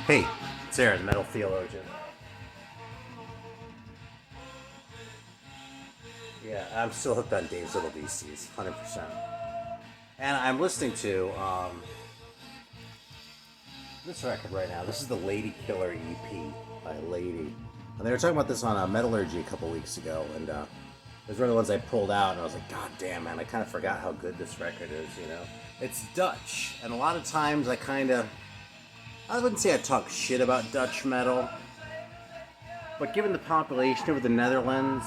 Hey, it's Aaron, Metal Theologian. Yeah, I'm still hooked on Dave's Little Beasties, 100%. And I'm listening to this record right now. This is the Lady Killer EP by Lady. And they were talking about this on Metallurgy a couple weeks ago, and it was one of the ones I pulled out, and I was like, God damn, man, I kind of forgot how good this record is, you know? It's Dutch, and a lot of times I wouldn't say I talk shit about Dutch metal, but given the population of the Netherlands,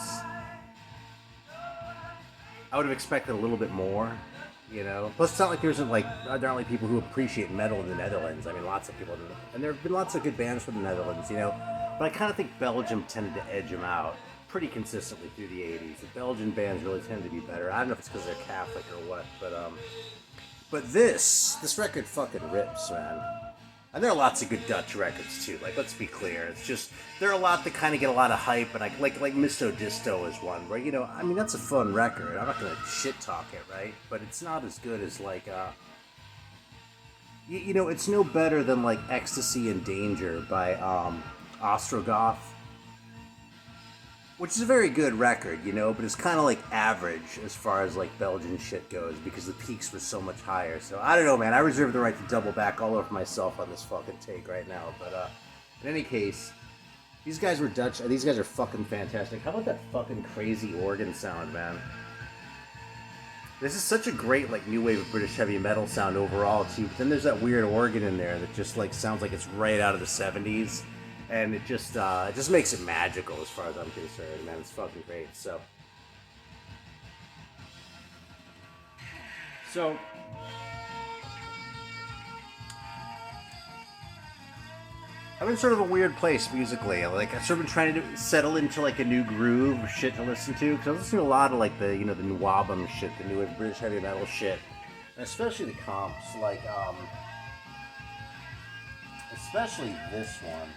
I would have expected a little bit more, you know. Plus, it's not like there aren't like people who appreciate metal in the Netherlands. I mean, lots of people do, and there have been lots of good bands from the Netherlands, you know. But I kind of think Belgium tended to edge them out pretty consistently through the '80s. The Belgian bands really tend to be better. I don't know if it's because they're Catholic or what, but this record fucking rips, man. And there are lots of good Dutch records too. Like, let's be clear. It's just there are a lot that kind of get a lot of hype, and like Misto Disto is one where, you know, I mean, that's a fun record. I'm not gonna shit talk it, right? But it's not as good as like you know, it's no better than like Ecstasy and Danger by Ostrogoth, which is a very good record, you know, but it's kind of like average as far as like Belgian shit goes because the peaks were so much higher. So I don't know, man. I reserve the right to double back all over myself on this fucking take right now. But in any case, these guys were Dutch. These guys are fucking fantastic. How about that fucking crazy organ sound, man? This is such a great like new wave of British heavy metal sound overall too. But then there's that weird organ in there that just like sounds like it's right out of the '70s. And it just makes it magical as far as I'm concerned, man. It's fucking great. So I'm in sort of a weird place musically. Like I've sort of been trying to settle into like a new groove of shit to listen to because I was listening to a lot of like the the NWOBHM shit, the new British heavy metal shit, and especially the comps, like especially this one.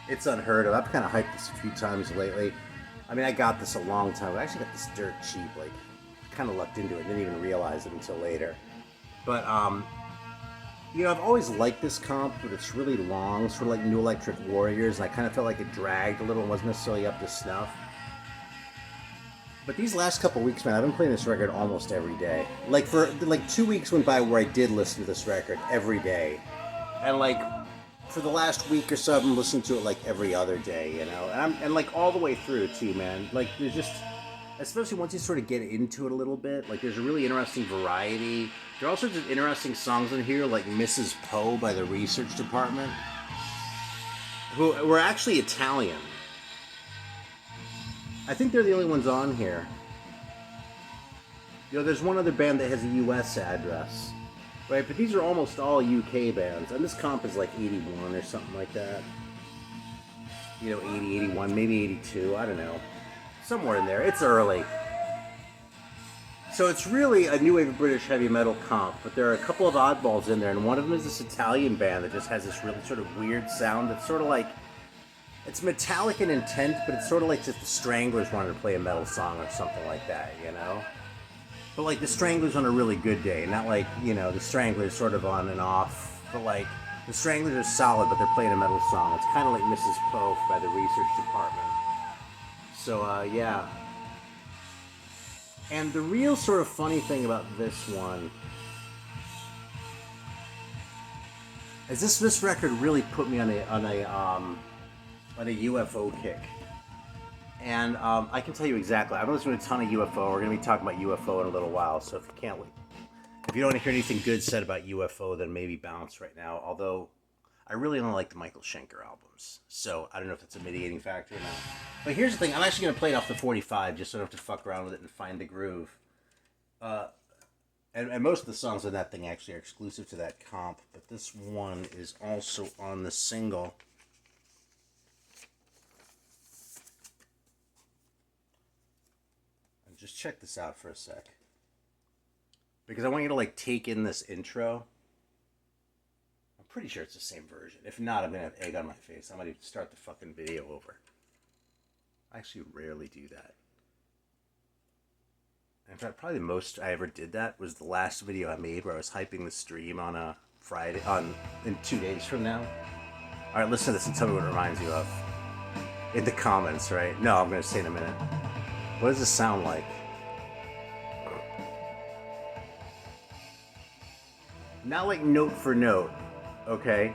It's unheard of. I've kind of hyped this a few times lately. I mean, I got this a long time ago. I actually got this dirt cheap. Like, kind of lucked into it. Didn't even realize it until later. But, you know, I've always liked this comp, but it's really long. Sort of like New Electric Warriors. And I kind of felt like it dragged a little and wasn't necessarily up to snuff. But these last couple weeks, man, I've been playing this record almost every day. Like, for, like, 2 weeks went by where I did listen to this record every day. And, like, for the last week or so, I've been listening to it like every other day, you know, and like all the way through too, man. Like there's just, especially once you sort of get into it a little bit, like there's a really interesting variety. There are all sorts of interesting songs in here, like Mrs. Poe by the Research Department, who were actually Italian. I think they're the only ones on here. You know, there's one other band that has a U.S. address. Right, but these are almost all UK bands, and this comp is like 81 or something like that. You know, 80, 81, maybe 82, I don't know. Somewhere in there. It's early. So it's really a new wave of British heavy metal comp, but there are a couple of oddballs in there, and one of them is this Italian band that just has this really sort of weird sound that's sort of like, it's metallic in intent, but it's sort of like just the Stranglers wanted to play a metal song or something like that, you know? But like the Stranglers on a really good day, not like, you know, the Stranglers sort of on and off, but like the Stranglers are solid, but they're playing a metal song. It's kind of like Mrs. Poe by the Research Department. So, yeah. And the real sort of funny thing about this one is this record really put me on a UFO kick. And I can tell you exactly. I've been listening to a ton of UFO. We're going to be talking about UFO in a little while. So if you don't want to hear anything good said about UFO, then maybe bounce right now. Although I really don't like the Michael Schenker albums, so I don't know if that's a mitigating factor or not. But here's the thing: I'm actually going to play it off the 45, just so I don't have to fuck around with it and find the groove. And most of the songs on that thing actually are exclusive to that comp, but this one is also on the single. Just check this out for a sec. Because I want you to like take in this intro. I'm pretty sure it's the same version. If not, I'm going to have egg on my face. I might even start the fucking video over. I actually rarely do that. In fact, probably the most I ever did that was the last video I made where I was hyping the stream on Friday, in 2 days from now. All right, listen to this and tell me what it reminds you of. In the comments, right? No, I'm going to say in a minute. What does this sound like? Not like note for note, okay?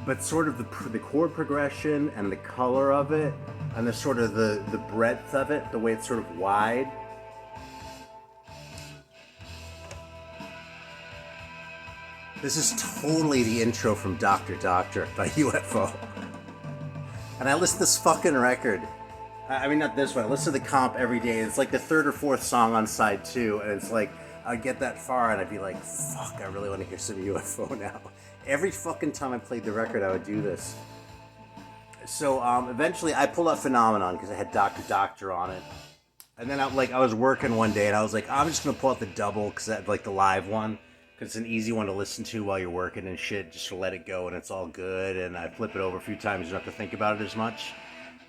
But sort of the chord progression and the color of it, and the sort of the breadth of it, the way it's sort of wide. This is totally the intro from Dr. Doctor by UFO. And I listen to this fucking record. I mean, not this one. I listen to the comp every day. It's like the third or fourth song on side 2, and it's like, I'd get that far and I'd be like, fuck, I really want to hear some UFO now. Every fucking time I played the record, I would do this. So eventually I pulled out Phenomenon because I had Dr. Doctor on it. And then I was working one day and I was like, I'm just going to pull out the double because I had like the live one. Because it's an easy one to listen to while you're working and shit. Just to let it go and it's all good. And I flip it over a few times, you don't have to think about it as much.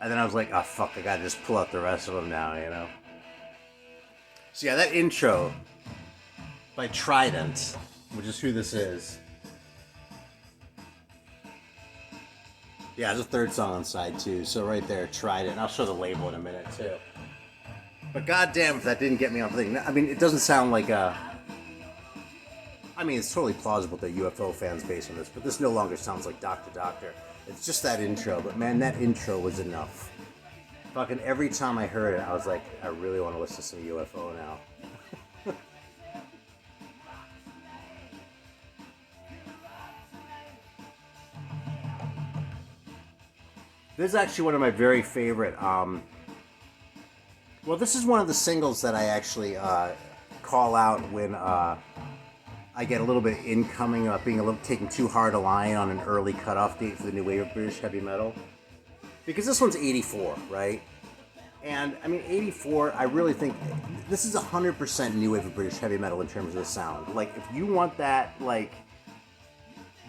And then I was like, oh fuck, I gotta just pull out the rest of them now, you know? So yeah, that intro by Trident, which is who this is. Yeah, it's the third song on side 2. So right there, Trident. I'll show the label in a minute too. But goddamn if that didn't get me on the thing. I mean, it doesn't sound like a... I mean, it's totally plausible that UFO fans based on this, but this no longer sounds like Dr. Doctor. It's just that intro, but man, that intro was enough. Fucking every time I heard it, I was like, I really want to listen to some UFO now. This is actually one of my very favorite, well, this is one of the singles that I actually call out when I get a little bit incoming about being taking too hard a line on an early cutoff date for the new wave of British heavy metal. Because this one's 84, right? And, I mean, 84, I really think, this is 100% new wave of British heavy metal in terms of the sound. Like, if you want that, like,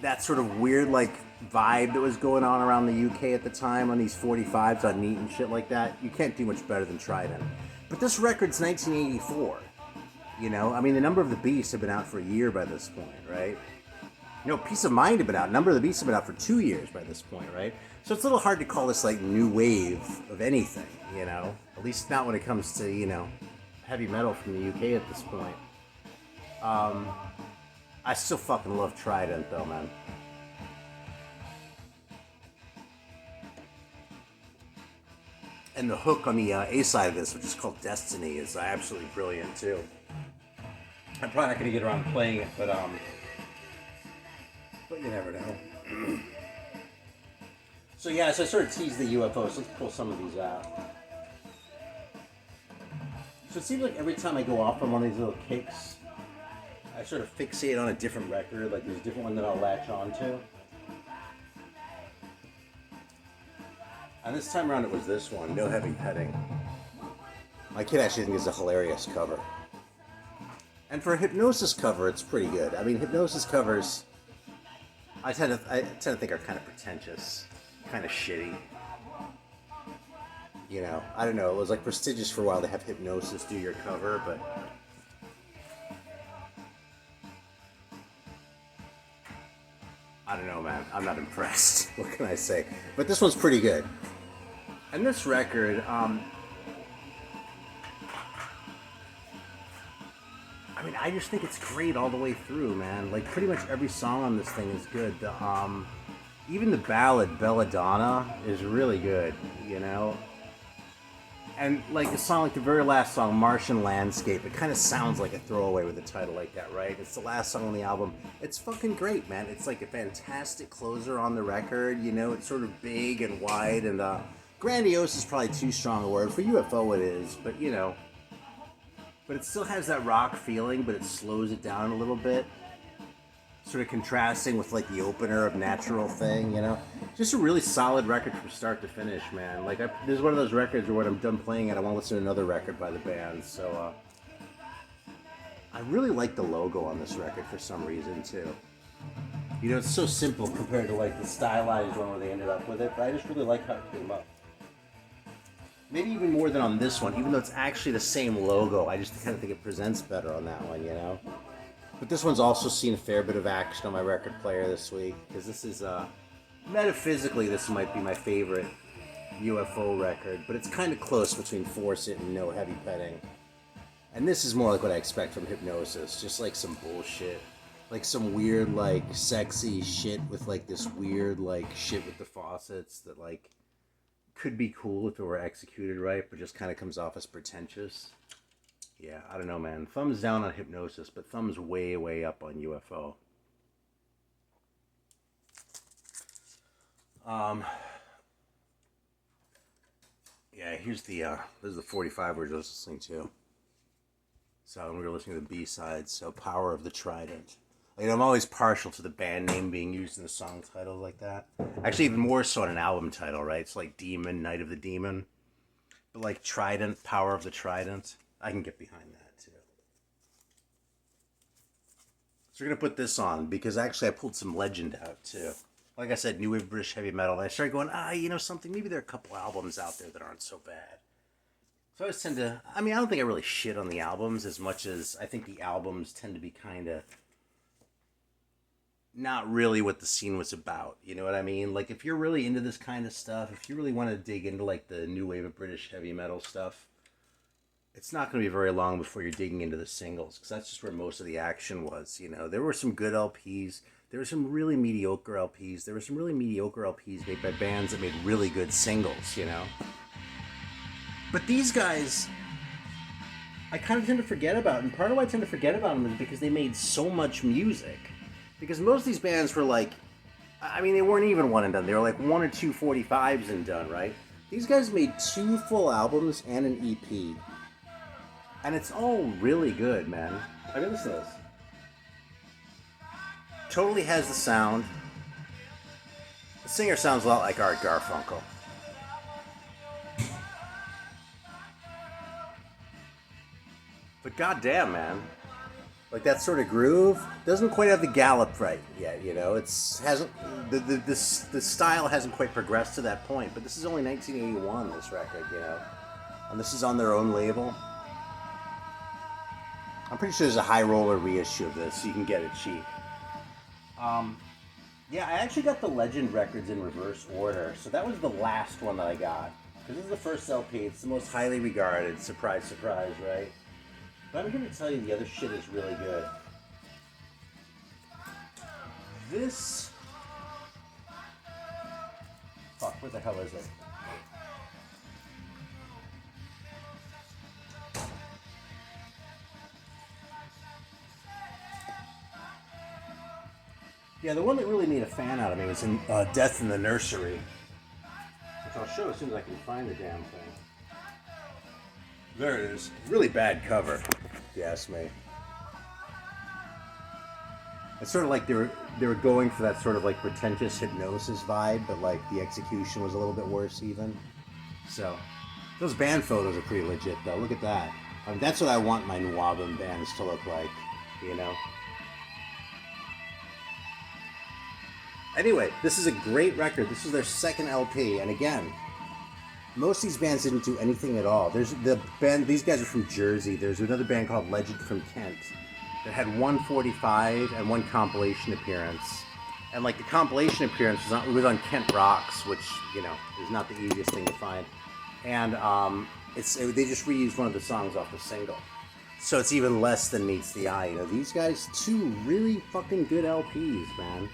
that sort of weird, like, vibe that was going on around the UK at the time on these 45s on Neat and shit like that, you can't do much better than Trident. But this record's 1984. You know, I mean, the Number of the Beast have been out for a year by this point, right? You know, Peace of Mind have been out. Number of the Beast have been out for 2 years by this point, right? So it's a little hard to call this, like, new wave of anything, you know? At least not when it comes to, you know, heavy metal from the UK at this point. I still fucking love Trident, though, man. And the hook on the A side of this, which is called Destiny, is absolutely brilliant, too. I'm probably not going to get around to playing it, but you never know. So yeah, so I sort of teased the UFO, so let's pull some of these out. So it seems like every time I go off on one of these little kicks, I sort of fixate on a different record, like there's a different one that I'll latch on to. And this time around it was this one, No Heavy Petting. My kid actually thinks it's a hilarious cover. And for a Hypnosis cover, it's pretty good. I mean, Hypnosis covers, I tend to think are kind of pretentious, kind of shitty. You know, I don't know, it was like prestigious for a while to have Hypnosis do your cover, but... I don't know, man. I'm not impressed. What can I say? But this one's pretty good. And this record, I mean, I just think it's great all the way through, man. Like, pretty much every song on this thing is good. Even the ballad, Belladonna, is really good, you know? And, like, a song like the very last song, Martian Landscape, it kind of sounds like a throwaway with a title like that, right? It's the last song on the album. It's fucking great, man. It's like a fantastic closer on the record, you know? It's sort of big and wide, and grandiose is probably too strong a word. For UFO it is, but, you know... But it still has that rock feeling, but it slows it down a little bit. Sort of contrasting with, like, the opener of Natural Thing, you know? Just a really solid record from start to finish, man. Like, this is one of those records where when I'm done playing it, I want to listen to another record by the band, so, I really like the logo on this record for some reason, too. You know, it's so simple compared to, like, the stylized one where they ended up with it, but I just really like how it came up. Maybe even more than on this one, even though it's actually the same logo. I just kind of think it presents better on that one, you know? But this one's also seen a fair bit of action on my record player this week, because this is, metaphysically, this might be my favorite UFO record, but it's kind of close between Force It and No Heavy Petting. And this is more like what I expect from Hypnosis, just like some bullshit. Like some weird, like, sexy shit with, like, this weird, like, shit with the faucets that, like, could be cool if it were executed right, but just kind of comes off as pretentious. Yeah, I don't know, man. Thumbs down on Hypnosis, but thumbs way, way up on UFO. Yeah, here's the, this is the 45 we're just listening to. So we were listening to the B-sides, so Power of the Trident. Like, I'm always partial to the band name being used in the song title like that. Actually, even more so in an album title, right? It's like Demon, Night of the Demon. But like Trident, Power of the Trident. I can get behind that, too. So we're going to put this on, because actually I pulled some Legend out, too. Like I said, New Wave British Heavy Metal. And I started going, you know something? Maybe there are a couple albums out there that aren't so bad. So I always tend to... I mean, I don't think I really shit on the albums as much as I think the albums tend to be kind of... not really what the scene was about, you know what I mean? Like, if you're really into this kind of stuff, if you really want to dig into, like, the new wave of British heavy metal stuff, it's not going to be very long before you're digging into the singles, because that's just where most of the action was, you know? There were some good LPs, there were some really mediocre LPs, there were some really mediocre LPs made by bands that made really good singles, you know? But these guys, I kind of tend to forget about, and part of why I tend to forget about them is because they made so much music. Because most of these bands were like, I mean, they weren't even one and done. They were like 1 or 2 45s and done, right? These guys made 2 full albums and an EP. And it's all really good, man. I mean, listen to this. Totally has the sound. The singer sounds a lot like Art Garfunkel. But goddamn, man. Like, that sort of groove doesn't quite have the gallop right yet, you know? The style hasn't quite progressed to that point, but this is only 1981, this record, you know? And this is on their own label. I'm pretty sure there's a high roller reissue of this, so you can get it cheap. Yeah, I actually got the Legend records in reverse order, so that was the last one that I got. Because this is the first LP, it's the most highly regarded, surprise, surprise, right? But I'm going to tell you the other shit is really good. This... Fuck, where the hell is it? Yeah, the one that really made a fan out of me was in Death in the Nursery. Which I'll show as soon as I can find the damn thing. There it is. Really bad cover, if you ask me. It's sort of like they were going for that sort of like pretentious Hypnosis vibe, but like the execution was a little bit worse even. So, those band photos are pretty legit though. Look at that. I mean, that's what I want my NWOBHM bands to look like, you know? Anyway, this is a great record. This is their second LP, and again, most of these bands didn't do anything at all. There's the band, these guys are from Jersey. There's another band called Legend from Kent that had 145 and 1 compilation appearance. And like the compilation appearance was on Kent Rocks, which, you know, is not the easiest thing to find. And they just reused one of the songs off the single. So it's even less than meets the eye. You know, these guys, 2 really fucking good LPs, man.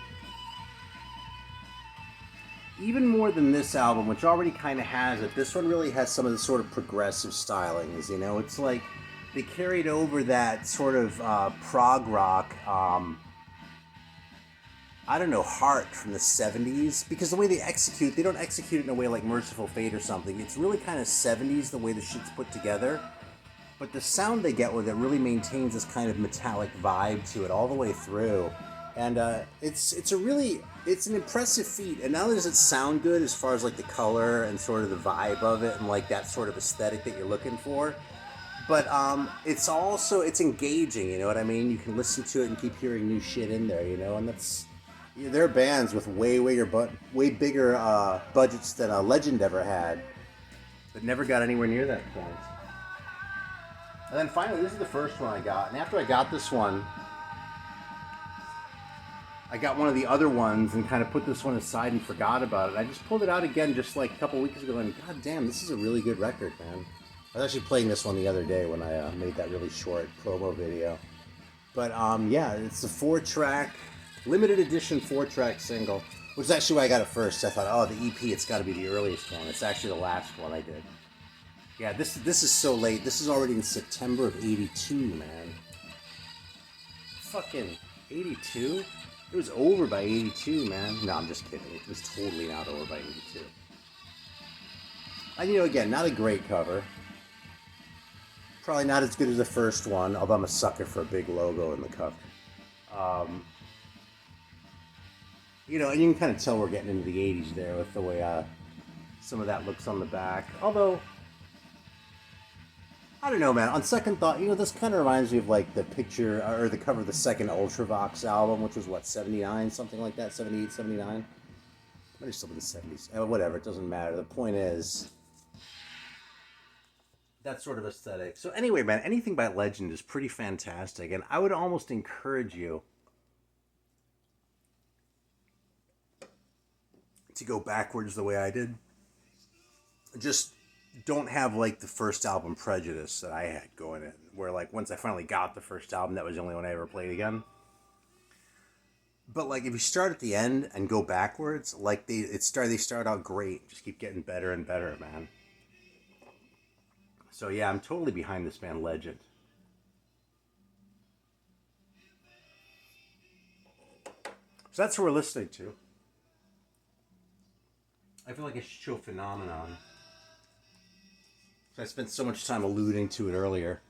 Even more than this album, which already kind of has it, this one really has some of the sort of progressive stylings, you know? It's like they carried over that sort of prog rock, I don't know, heart from the 70s. Because the way they execute, they don't execute it in a way like Merciful Fate or something. It's really kind of 70s, the way the shit's put together. But the sound they get with it really maintains this kind of metallic vibe to it all the way through. And it's an impressive feat. And not only does it sound good as far as like the color and sort of the vibe of it and like that sort of aesthetic that you're looking for, but it's also, it's engaging, you know what I mean? You can listen to it and keep hearing new shit in there, you know? And that's, you know, there are bands with way bigger budgets than Legend ever had, but never got anywhere near that point. And then finally, this is the first one I got. And after I got this one, I got one of the other ones and kind of put this one aside and forgot about it. I just pulled it out again just like a couple weeks ago and god damn, this is a really good record, man. I was actually playing this one the other day when I made that really short promo video. But yeah, it's a 4-track, limited edition 4-track single, which is actually why I got it first. I thought, oh, the EP, it's got to be the earliest one. It's actually the last one I did. Yeah, this is so late. This is already in September of 82, man. Fucking 82? It was over by 82, man. No, I'm just kidding. It was totally not over by 82. And, you know, again, not a great cover. Probably not as good as the first one, although I'm a sucker for a big logo in the cover. You know, and you can kind of tell we're getting into the 80s there with the way some of that looks on the back. Although, I don't know, man. On second thought, you know, this kind of reminds me of like the picture or the cover of the second Ultravox album, which was what, 79, something like that, 78, 79. Maybe still in the 70s. Whatever, it doesn't matter. The point is, that sort of aesthetic. So anyway, man, anything by Legend is pretty fantastic, and I would almost encourage you to go backwards the way I did. Just don't have like the first album prejudice that I had going in, where like once I finally got the first album, that was the only one I ever played again. But like if you start at the end and go backwards, like they start out great, just keep getting better and better, man. So yeah, I'm totally behind this band Legend. So that's what we're listening to. I feel like I should show Phenomenon. I spent so much time alluding to it earlier.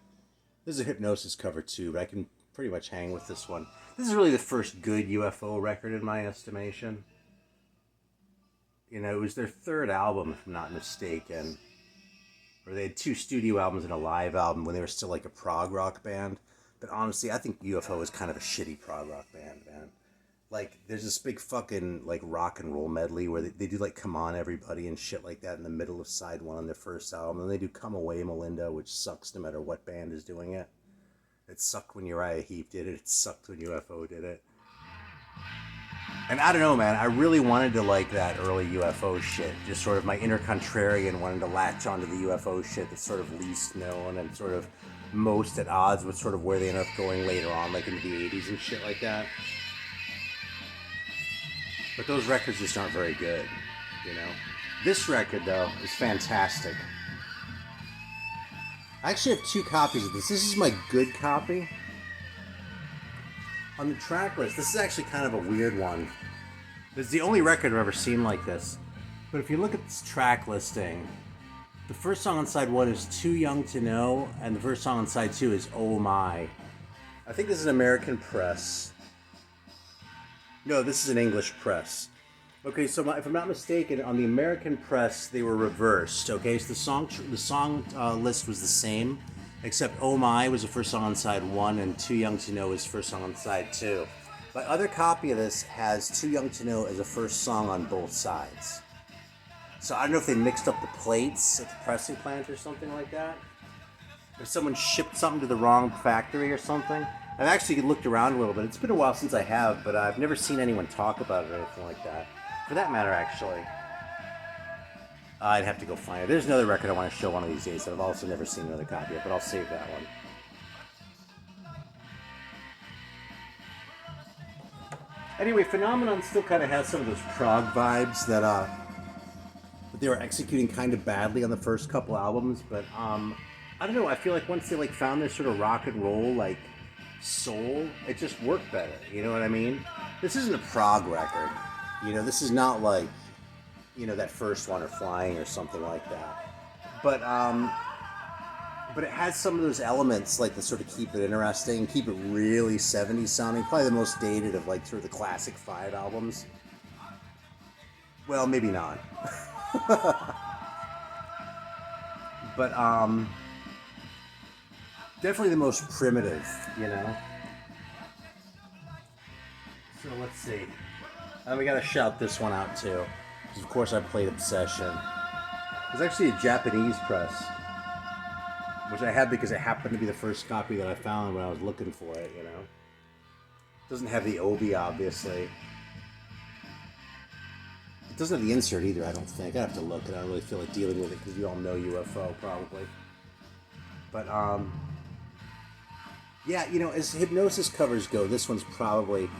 This is a Hypnosis cover too, but I can pretty much hang with this one. This is really the first good UFO record in my estimation. You know, it was their third album, if I'm not mistaken. Or they had 2 studio albums and a live album when they were still like a prog rock band. But honestly, I think UFO is kind of a shitty prog rock band, man. Like, there's this big fucking, like, rock and roll medley where they do, like, Come On Everybody and shit like that in the middle of side 1 on their first album. And they do Come Away Melinda, which sucks no matter what band is doing it. It sucked when Uriah Heep did it. It sucked when UFO did it. And I don't know, man. I really wanted to like that early UFO shit. Just sort of my inner contrarian wanted to latch onto the UFO shit that's sort of least known and sort of most at odds with sort of where they end up going later on, like into the 80s and shit like that. But those records just aren't very good, you know? This record, though, is fantastic. I actually have 2 copies of this. This is my good copy. On the track list, this is actually kind of a weird one. This is the only record I've ever seen like this. But if you look at this track listing, the first song on side 1 is Too Young to Know, and the first song on side 2 is Oh My. I think this is an American press. No, this is an English press. Okay, so if I'm not mistaken, on the American press, they were reversed. Okay, so the song list was the same, except Oh My was the first song on side 1, and Too Young to Know is the first song on side 2. My other copy of this has Too Young to Know as a first song on both sides. So I don't know if they mixed up the plates at the pressing plant or something like that. If someone shipped something to the wrong factory or something. I've actually looked around a little bit. It's been a while since I have, but I've never seen anyone talk about it or anything like that. For that matter, actually. I'd have to go find it. There's another record I want to show one of these days that I've also never seen another copy of, but I'll save that one. Anyway, Phenomenon still kind of has some of those prog vibes that they were executing kind of badly on the first couple albums, but I don't know, I feel like once they like found their sort of rock and roll like soul, it just worked better, you know what I mean? This isn't a prog record, you know, this is not like, you know, that first one or Flying or something like that, but it has some of those elements like to sort of keep it interesting, keep it really 70s sounding, probably the most dated of like sort of the classic 5 albums. Well, maybe not. But definitely the most primitive, you know. So let's see. And we gotta shout this one out too, because of course I played Obsession. It's actually a Japanese press, which I had because it happened to be the first copy that I found when I was looking for it, you know. Doesn't have the obi, obviously. It doesn't have the insert either, I don't think. I have to look, and I don't really feel like dealing with it because you all know UFO, probably. But, yeah, you know, as Hypnosis covers go, this one's probably,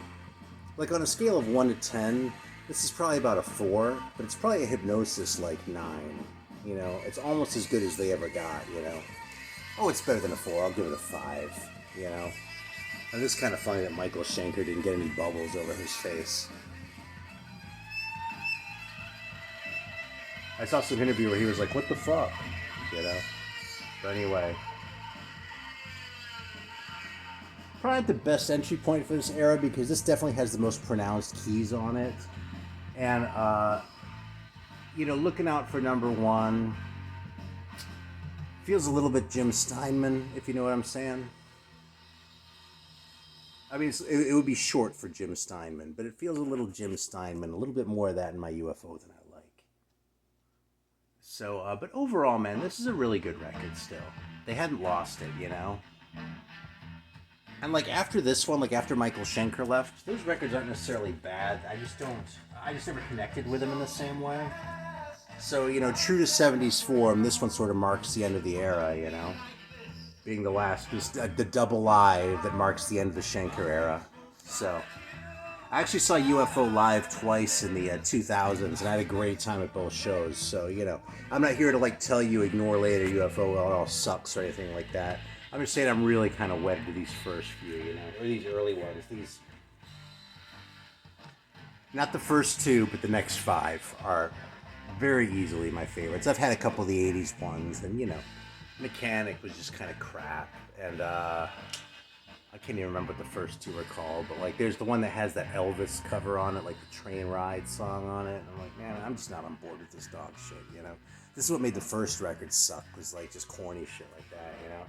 like, on a scale of 1 to 10, this is probably about a 4, but it's probably a Hypnosis, like, 9. You know, it's almost as good as they ever got, you know. Oh, it's better than a 4. I'll give it a 5, you know. And it's kind of funny that Michael Schenker didn't get any bubbles over his face. I saw some interview where he was like, what the fuck? You know? But anyway. Probably the best entry point for this era because this definitely has the most pronounced keys on it. And, you know, looking out for number 1 feels a little bit Jim Steinman, if you know what I'm saying. I mean, it would be short for Jim Steinman, but it feels a little Jim Steinman, a little bit more of that in my UFO than I like. So, but overall, man, this is a really good record still. They hadn't lost it, you know? And, like, after this one, like, after Michael Schenker left, those records aren't necessarily bad. I just never connected with them in the same way. So, you know, true to 70s form, this one sort of marks the end of the era, you know? Being the last, just the double live that marks the end of the Schenker era. So, I actually saw UFO live twice in the 2000s, and I had a great time at both shows. So, you know, I'm not here to, like, tell you ignore later UFO, well, it all sucks or anything like that. I'm just saying I'm really kind of wedded to these first few, you know, or these early ones. These, not the first 2, but the next 5 are very easily my favorites. I've had a couple of the 80s ones, and, you know, Mechanic was just kind of crap, and I can't even remember what the first 2 are called, but, like, there's the one that has that Elvis cover on it, like the Train Ride song on it, and I'm like, man, I'm just not on board with this dog shit, you know? This is what made the first record suck, was, like, just corny shit like that, you know?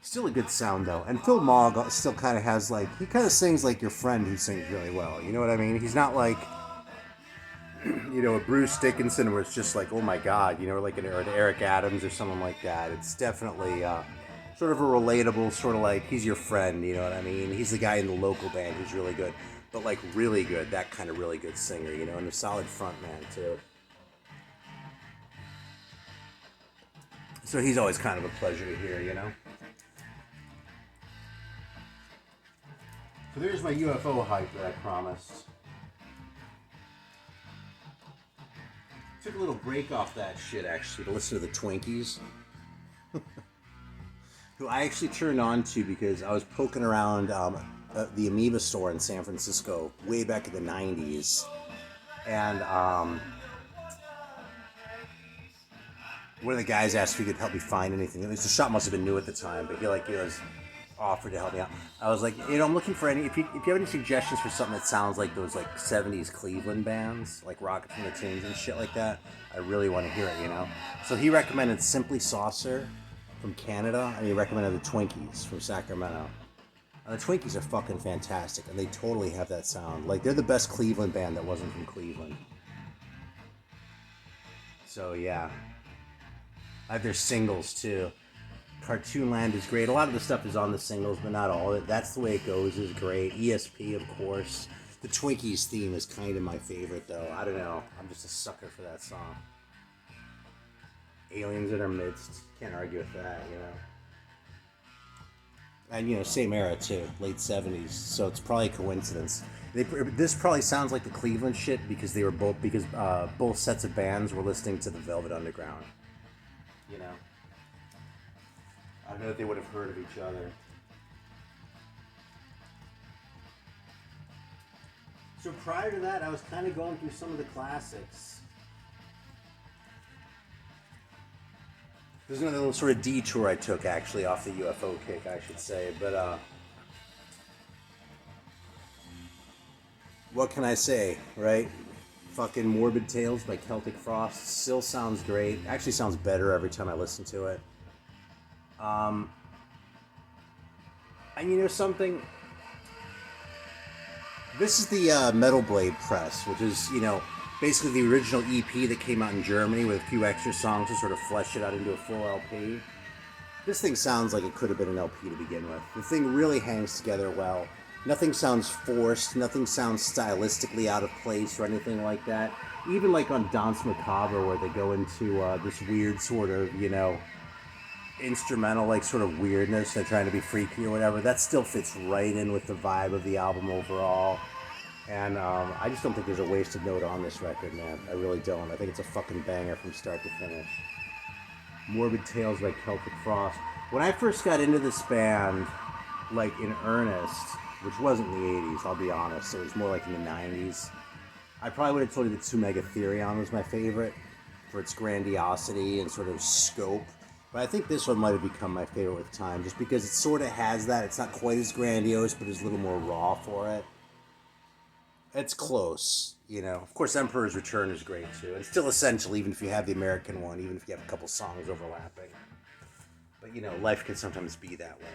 Still a good sound, though. And Phil Mogg still kind of has, like, he kind of sings like your friend who sings really well. You know what I mean? He's not like, you know, a Bruce Dickinson where it's just like, oh my God, you know, or like an Eric Adams or someone like that. It's definitely sort of a relatable, sort of like, he's your friend, you know what I mean? He's the guy in the local band who's really good. But, like, really good, that kind of really good singer, you know, and a solid front man, too. So he's always kind of a pleasure to hear, you know? So there's my UFO hype that I promised. Took a little break off that shit, actually, to listen to the Twinkies. Who I actually turned on to because I was poking around the Amoeba store in San Francisco way back in the 90s. And one of the guys asked if he could help me find anything. At least the shop must have been new at the time, but he was offered to help me out. I was like, you know, I'm looking for any, if you have any suggestions for something that sounds like those, like, 70s Cleveland bands, like Rocket from the Tunes and shit like that, I really want to hear it, you know? So he recommended Simply Saucer from Canada, and he recommended the Twinkies from Sacramento. And the Twinkies are fucking fantastic, and they totally have that sound. Like, they're the best Cleveland band that wasn't from Cleveland. So, yeah. I have their singles, too. Cartoon Land is great. A lot of the stuff is on the singles, but not all of it. That's the Way It Goes is great. ESP, of course. The Twinkies theme is kind of my favorite, though. I don't know. I'm just a sucker for that song. Aliens in Our Midst. Can't argue with that, you know. And, you know, same era, too. Late 70s. So it's probably a coincidence. This probably sounds like the Cleveland shit because they were both sets of bands were listening to the Velvet Underground. You know. I know that they would have heard of each other. So prior to that, I was kind of going through some of the classics. There's another little sort of detour I took, actually, off the UFO kick, I should say. But, what can I say, right? Fucking Morbid Tales by Celtic Frost still sounds great. Actually sounds better every time I listen to it. And you know something? This is the Metal Blade press, which is, you know, basically the original EP that came out in Germany with a few extra songs to sort of flesh it out into a full LP. This thing sounds like it could have been an LP to begin with. The thing really hangs together well. Nothing sounds forced, nothing sounds stylistically out of place or anything like that. Even like on Danse Macabre, where they go into this weird sort of, instrumental, like sort of weirdness, they're trying to be freaky or whatever, that still fits right in with the vibe of the album overall. And I just don't think there's a wasted note on this record, man. I really don't. I think it's a fucking banger from start to finish. Morbid Tales by Celtic Frost. When I first got into this band, like in earnest, which wasn't in the 80s, I'll be honest, it was more like in the 90s, I probably would have told you that Megatherion was my favorite for its grandiosity and sort of scope. But I think this one might have become my favorite with time, just because it sort of has that. It's not quite as grandiose, but it's a little more raw for it. It's close, Of course, Emperor's Return is great, too. It's still essential, even if you have the American one, even if you have a couple songs overlapping. But, life can sometimes be that way.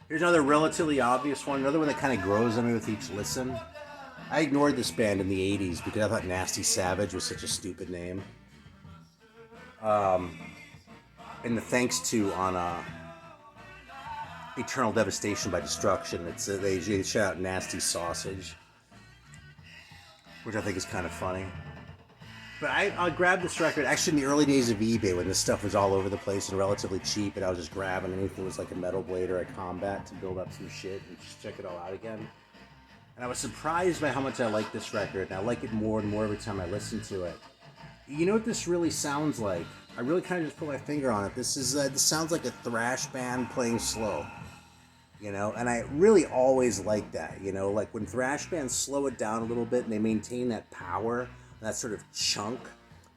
Here's another relatively obvious one, another one that kind of grows on me with each listen. I ignored this band in the 80s because I thought Nasty Savage was such a stupid name. And the Thanks To on Eternal Devastation by Destruction, they shout out Nasty Sausage, which I think is kind of funny. But I grabbed this record actually in the early days of eBay when this stuff was all over the place and relatively cheap, and I was just grabbing anything that was like a Metal Blade or a Combat to build up some shit and just check it all out again. And I was surprised by how much I like this record, and I like it more and more every time I listen to it. You know what this really sounds like? I really kind of just put my finger on it. This sounds like a thrash band playing slow. And I really always like that, like when thrash bands slow it down a little bit and they maintain that power, that sort of chunk,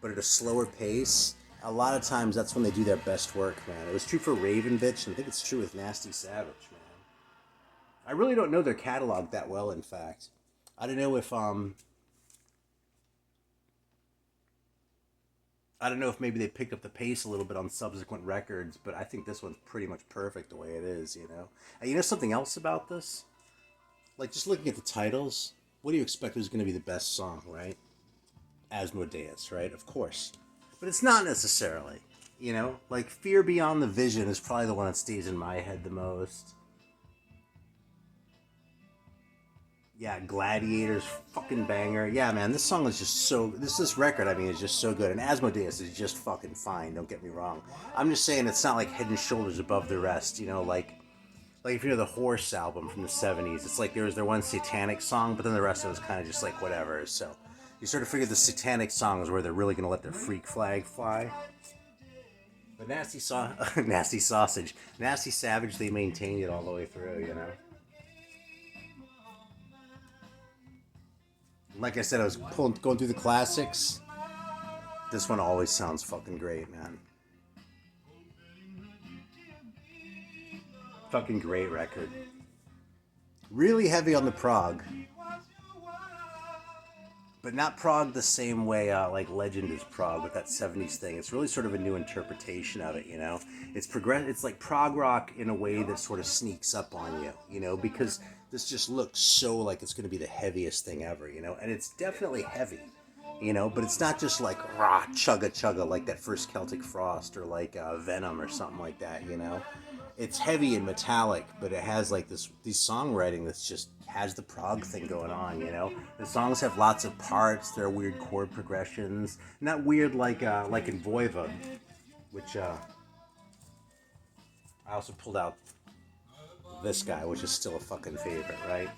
but at a slower pace, a lot of times that's when they do their best work, man. It was true for Raven Bitch, and I think it's true with Nasty Savage, man. I really don't know their catalog that well, in fact. I don't know if, maybe they picked up the pace a little bit on subsequent records, but I think this one's pretty much perfect the way it is, And you know something else about this? Like, just looking at the titles, what do you expect was going to be the best song, right? Asmodeus, right? Of course. But it's not necessarily, Like, Fear Beyond the Vision is probably the one that stays in my head the most. Yeah, Gladiators, fucking banger. Yeah, man, this song is just so... This record, is just so good. And Asmodeus is just fucking fine, don't get me wrong. I'm just saying it's not like head and shoulders above the rest, like if you know the Horse album from the 70s, it's like there was their one satanic song, but then the rest of it was kind of just like whatever. So you sort of figure the satanic song is where they're really going to let their freak flag fly. But Nasty Sausage, Nasty Savage, they maintained it all the way through, Like I said, I was going through the classics. This one always sounds fucking great, man. Fucking great record. Really heavy on the prog. But not prog the same way like Legend is prog with that 70s thing. It's really sort of a new interpretation of it, It's like prog rock in a way that sort of sneaks up on you, because this just looks so like it's going to be the heaviest thing ever, And it's definitely heavy, but it's not just like rah, chugga chugga like that first Celtic Frost or like Venom or something like that, It's heavy and metallic, but it has like these songwriting that's just has the prog thing going on, The songs have lots of parts. There are weird chord progressions, not weird like in Voivod, which I also pulled out this guy, which is still a fucking favorite, right?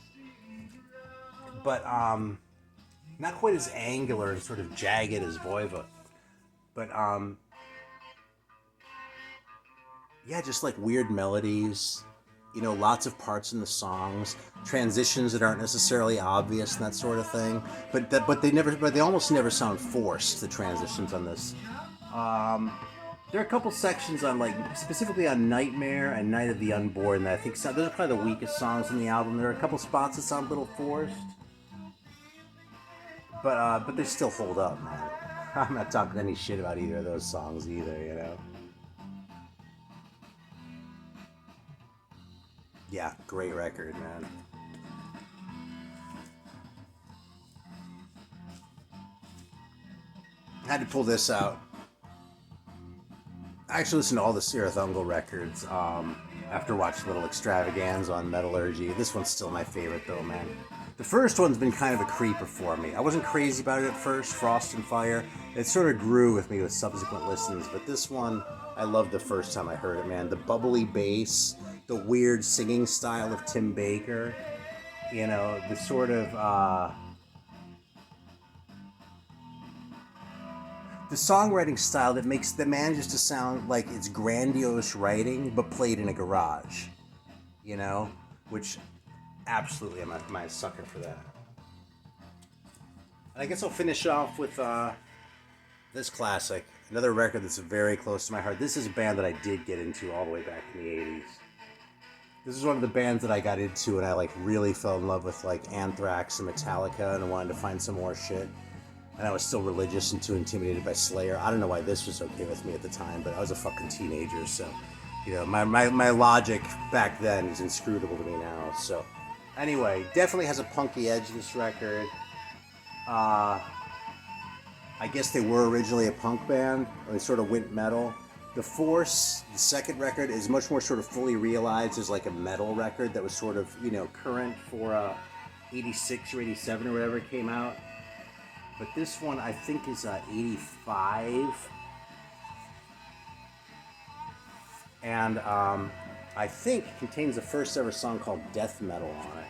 But not quite as angular and sort of jagged as Voivod, but yeah, just like weird melodies. Lots of parts in the songs, transitions that aren't necessarily obvious and that sort of thing. But they almost never sound forced. The transitions on this. There are a couple sections on specifically on Nightmare and Night of the Unborn that I think those are probably the weakest songs in the album. There are a couple spots that sound a little forced, but they still hold up, man. I'm not talking any shit about either of those songs either, Yeah, great record, man. Had to pull this out. I actually listened to all the Sirathungal records after watching Little Extravaganza on Metallurgy. This one's still my favorite though, man. The first one's been kind of a creeper for me. I wasn't crazy about it at first, Frost and Fire. It sort of grew with me with subsequent listens, but this one, I loved the first time I heard it, man. The bubbly bass, the weird singing style of Tim Baker, you know, the sort of, the songwriting style that manages to sound like it's grandiose writing, but played in a garage, you know, which absolutely I'm a sucker for that. And I guess I'll finish off with this classic, another record that's very close to my heart. This is a band that I did get into all the way back in the 80s. This is one of the bands that I got into and I like really fell in love with, like Anthrax and Metallica, and I wanted to find some more shit. And I was still religious and too intimidated by Slayer. I don't know why this was okay with me at the time, but I was a fucking teenager, so, you know, my logic back then is inscrutable to me now. So, anyway, definitely has a punky edge, this record. I guess they were originally a punk band. They sort of went metal. The Force, the second record, is much more sort of fully realized as like a metal record that was sort of, you know, current for 86 or 87 or whatever it came out. But this one, I think, is 85. And I think contains the first ever song called Death Metal on it.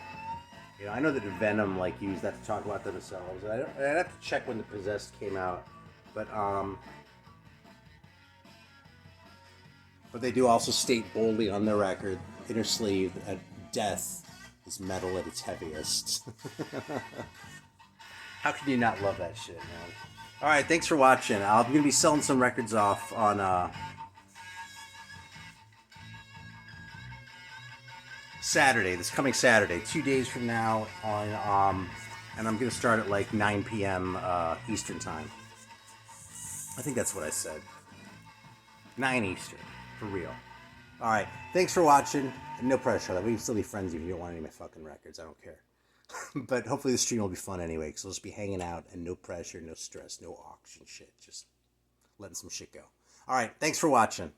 You know, I know that Venom, like, used that to talk about themselves. I'd have to check when The Possessed came out. But they do also state boldly on their record, inner sleeve, that death is metal at its heaviest. How can you not love that shit, man? Alright, thanks for watching. I'm going to be selling some records off on Saturday, this coming Saturday, 2 days from now, on, and I'm going to start at like 9 p.m. Eastern time. I think that's what I said. 9 Eastern, for real. Alright, thanks for watching. No pressure, we can still be friends if you don't want any of my fucking records, I don't care. But hopefully the stream will be fun anyway, because we'll just be hanging out and no pressure, no stress, no auction shit. Just letting some shit go. Alright, thanks for watching.